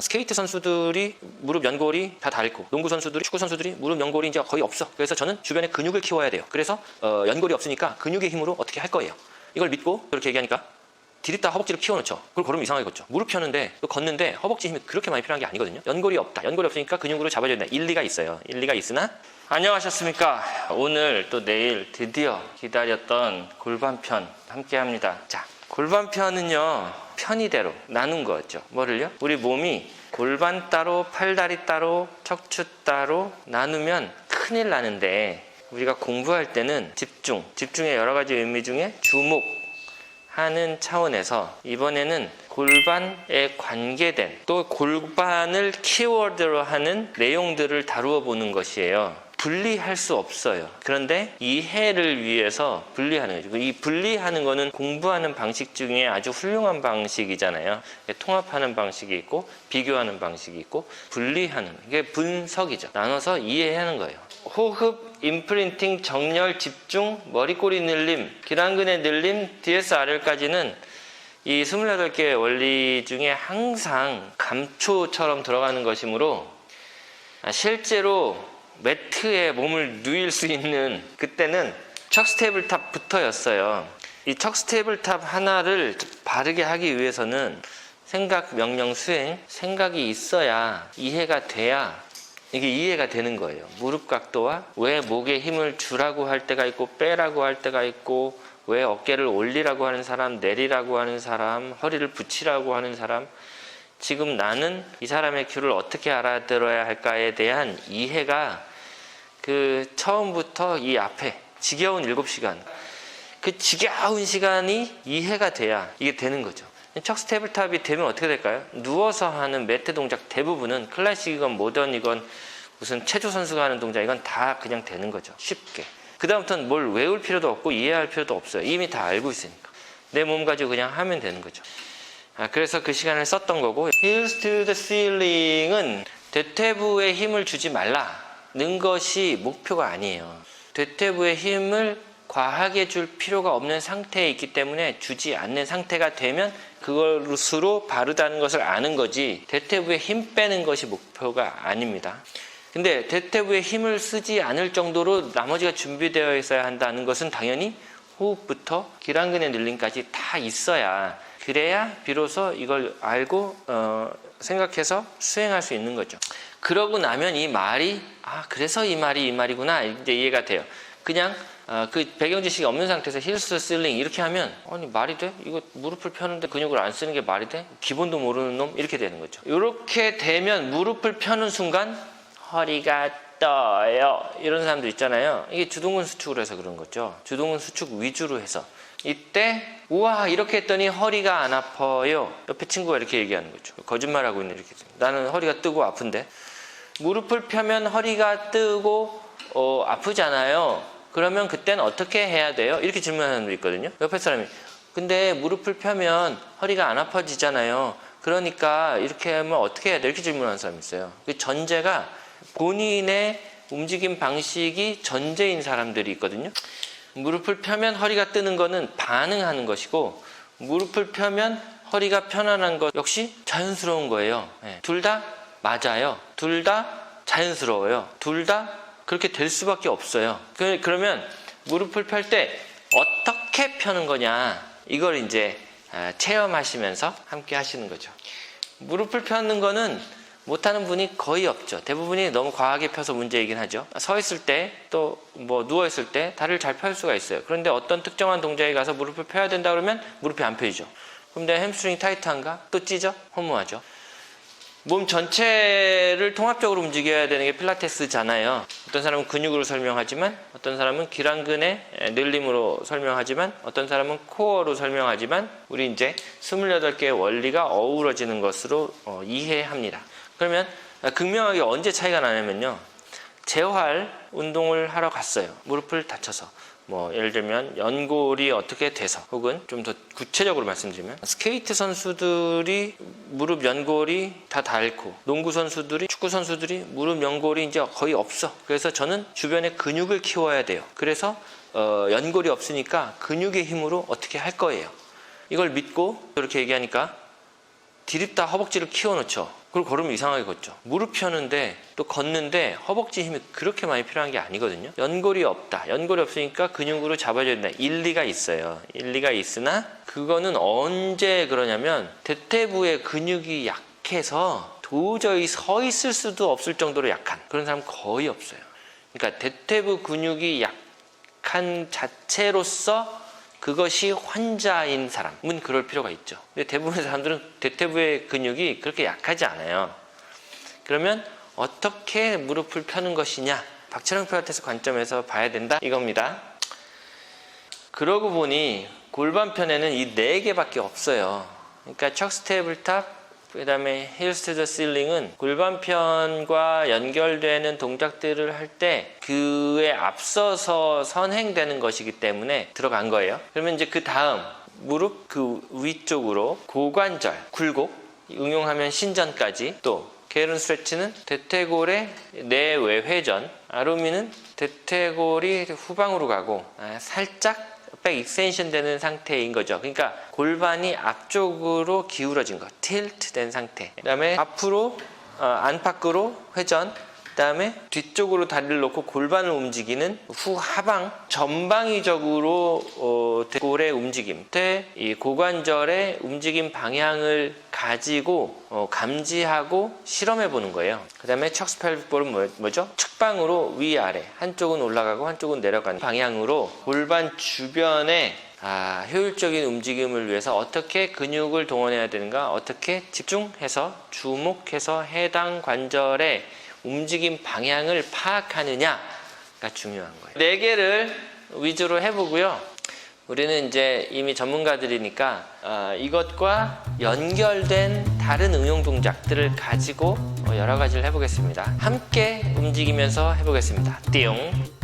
스케이트 선수들이 무릎 연골이 다 닳고 농구 선수들이 축구 선수들이 무릎 연골이 이제 거의 없어. 그래서 저는 주변에 근육을 키워야 돼요. 그래서 연골이 없으니까 근육의 힘으로 어떻게 할 거예요. 이걸 믿고 그렇게 얘기하니까 디립다 허벅지를 키워놓죠. 그걸 걸으면 이상하게 걷죠. 무릎 펴는데 또 걷는데 허벅지 힘이 그렇게 많이 필요한 게 아니거든요. 연골이 없다. 연골이 없으니까 근육으로 잡아줘야 된다. 일리가 있어요. 일리가 있으나 안녕하셨습니까? 오늘 또 내일 드디어 기다렸던 골반편 함께 합니다. 자, 골반편은요 편의대로 나눈 거죠. 뭐를요? 우리 몸이 골반 따로 팔다리 따로 척추 따로 나누면 큰일 나는데 우리가 공부할 때는 집중의 여러 가지 의미 중에 주목하는 차원에서 이번에는 골반에 관계된 또 골반을 키워드로 하는 내용들을 다루어 보는 것이에요. 분리할 수 없어요. 그런데 이해를 위해서 분리하는 거죠. 이 분리하는 거는 공부하는 방식 중에 아주 훌륭한 방식이잖아요. 통합하는 방식이 있고 비교하는 방식이 있고 분리하는 이게 분석이죠. 나눠서 이해하는 거예요. 호흡, 임프린팅, 정렬, 집중, 머리꼬리 늘림, 기랑근의 늘림, DSRL까지는 이 28개의 원리 중에 항상 감초처럼 들어가는 것이므로 실제로 매트에 몸을 누일 수 있는 그때는 척스테이블탑부터였어요. 이 척스테이블탑 하나를 바르게 하기 위해서는 생각, 명령, 수행, 생각이 있어야 이해가 돼야 이게 이해가 되는 거예요. 무릎 각도와 왜 목에 힘을 주라고 할 때가 있고 빼라고 할 때가 있고 왜 어깨를 올리라고 하는 사람, 내리라고 하는 사람, 허리를 붙이라고 하는 사람 지금 나는 이 사람의 큐를 어떻게 알아들어야 할까에 대한 이해가 그 처음부터 이 앞에 지겨운 7시간 그 지겨운 시간이 이해가 돼야 이게 되는 거죠. 척스테이블탑이 되면 어떻게 될까요? 누워서 하는 매트 동작 대부분은 클래식이건 모던이건 무슨 체조 선수가 하는 동작이건 다 그냥 되는 거죠. 쉽게. 그 다음부터는 뭘 외울 필요도 없고 이해할 필요도 없어요. 이미 다 알고 있으니까. 내 몸 가지고 그냥 하면 되는 거죠. 그래서 그 시간을 썼던 거고 Heels to the ceiling은 대퇴부에 힘을 주지 말라는 것이 목표가 아니에요. 대퇴부에 힘을 과하게 줄 필요가 없는 상태에 있기 때문에 주지 않는 상태가 되면 그것으로 바르다는 것을 아는 거지 대퇴부에 힘 빼는 것이 목표가 아닙니다. 근데 대퇴부에 힘을 쓰지 않을 정도로 나머지가 준비되어 있어야 한다는 것은 당연히 호흡부터 기랑근의 늘림까지 다 있어야 그래야 비로소 이걸 알고 생각해서 수행할 수 있는 거죠. 그러고 나면 이 말이 그래서 이 말이구나 이제 이해가 돼요. 그냥 그 배경지식이 없는 상태에서 힐스 실링 이렇게 하면 아니 말이 돼? 이거 무릎을 펴는데 근육을 안 쓰는 게 말이 돼? 기본도 모르는 놈 이렇게 되는 거죠. 이렇게 되면 무릎을 펴는 순간 허리가 떠요. 이런 사람들 있잖아요. 이게 주동근 수축을 해서 그런 거죠. 주동근 수축 위주로 해서 이때 우와 이렇게 했더니 허리가 안 아파요. 옆에 친구가 이렇게 얘기하는 거죠. 거짓말하고 있네 이렇게. 나는 허리가 뜨고 아픈데 무릎을 펴면 허리가 뜨고 아프잖아요. 그러면 그때는 어떻게 해야 돼요? 이렇게 질문하는 사람도 있거든요. 옆에 사람이 근데 무릎을 펴면 허리가 안 아파지잖아요. 그러니까 이렇게 하면 어떻게 해야 돼? 이렇게 질문하는 사람이 있어요. 그 전제가 본인의 움직임 방식이 전제인 사람들이 있거든요. 무릎을 펴면 허리가 뜨는 거는 반응하는 것이고 무릎을 펴면 허리가 편안한 것 역시 자연스러운 거예요. 둘 다 맞아요. 둘 다 자연스러워요. 둘 다 그렇게 될 수밖에 없어요. 그러면 무릎을 펼 때 어떻게 펴는 거냐 이걸 이제 체험하시면서 함께 하시는 거죠. 무릎을 펴는 거는 못하는 분이 거의 없죠. 대부분이 너무 과하게 펴서 문제이긴 하죠. 서 있을 때 또 뭐 누워 있을 때 다리를 잘 펼 수가 있어요. 그런데 어떤 특정한 동작에 가서 무릎을 펴야 된다 그러면 무릎이 안 펴지죠. 그럼 내 햄스트링 타이트한가? 또 찢어? 허무하죠. 몸 전체를 통합적으로 움직여야 되는 게 필라테스잖아요. 어떤 사람은 근육으로 설명하지만 어떤 사람은 기랑근의 늘림으로 설명하지만 어떤 사람은 코어로 설명하지만 우리 이제 28개의 원리가 어우러지는 것으로 이해합니다. 그러면 극명하게 언제 차이가 나냐면요. 재활 운동을 하러 갔어요. 무릎을 다쳐서. 예를 들면 연골이 어떻게 돼서 혹은 좀 더 구체적으로 말씀드리면 스케이트 선수들이 무릎 연골이 다 닳고 농구 선수들이 축구 선수들이 무릎 연골이 이제 거의 없어. 그래서 저는 주변에 근육을 키워야 돼요. 그래서 연골이 없으니까 근육의 힘으로 어떻게 할 거예요. 이걸 믿고 이렇게 얘기하니까 디립다 허벅지를 키워놓죠. 그리고 걸으면 이상하게 걷죠. 무릎 펴는데 또 걷는데 허벅지 힘이 그렇게 많이 필요한 게 아니거든요. 연골이 없다. 연골이 없으니까 근육으로 잡아줘야 된다. 일리가 있어요. 일리가 있으나 그거는 언제 그러냐면 대퇴부의 근육이 약해서 도저히 서 있을 수도 없을 정도로 약한 그런 사람 거의 없어요. 그러니까 대퇴부 근육이 약한 자체로서 그것이 환자인 사람은 그럴 필요가 있죠. 근데 대부분의 사람들은 대퇴부의 근육이 그렇게 약하지 않아요. 그러면 어떻게 무릎을 펴는 것이냐? 박철영 필라테스 관점에서 봐야 된다 이겁니다. 그러고 보니 골반편에는 이 4개밖에 없어요. 그러니까 척스 테이블탑, 그 다음에 힐스 투 더 실링은 골반편과 연결되는 동작들을 할 때 그에 앞서서 선행되는 것이기 때문에 들어간 거예요. 그러면 이제 그 다음 무릎 그 위쪽으로 고관절, 굴곡 응용하면 신전까지, 또 게으른 스트레치는 대퇴골의 내외 회전, 아로미는 대퇴골이 후방으로 가고 살짝 백 익스텐션 되는 상태인 거죠. 그러니까 골반이 앞쪽으로 기울어진 거, 틸트 된 상태. 그 다음에 앞으로 안팎으로 회전, 그 다음에 뒤쪽으로 다리를 놓고 골반을 움직이는 후하방, 전방위적으로 대골의 움직임, 이 고관절의 움직임 방향을 가지고 감지하고 실험해 보는 거예요. 그 다음에 척스 펠빅볼은 뭐죠? 측방으로 위아래, 한쪽은 올라가고 한쪽은 내려가는 방향으로 골반 주변에 효율적인 움직임을 위해서 어떻게 근육을 동원해야 되는가, 어떻게 집중해서 주목해서 해당 관절의 움직임 방향을 파악하느냐가 중요한 거예요. 4개를 위주로 해보고요. 우리는 이제 이미 전문가들이니까 이것과 연결된 다른 응용 동작들을 가지고 여러 가지를 해보겠습니다. 함께 움직이면서 해보겠습니다. 띠용.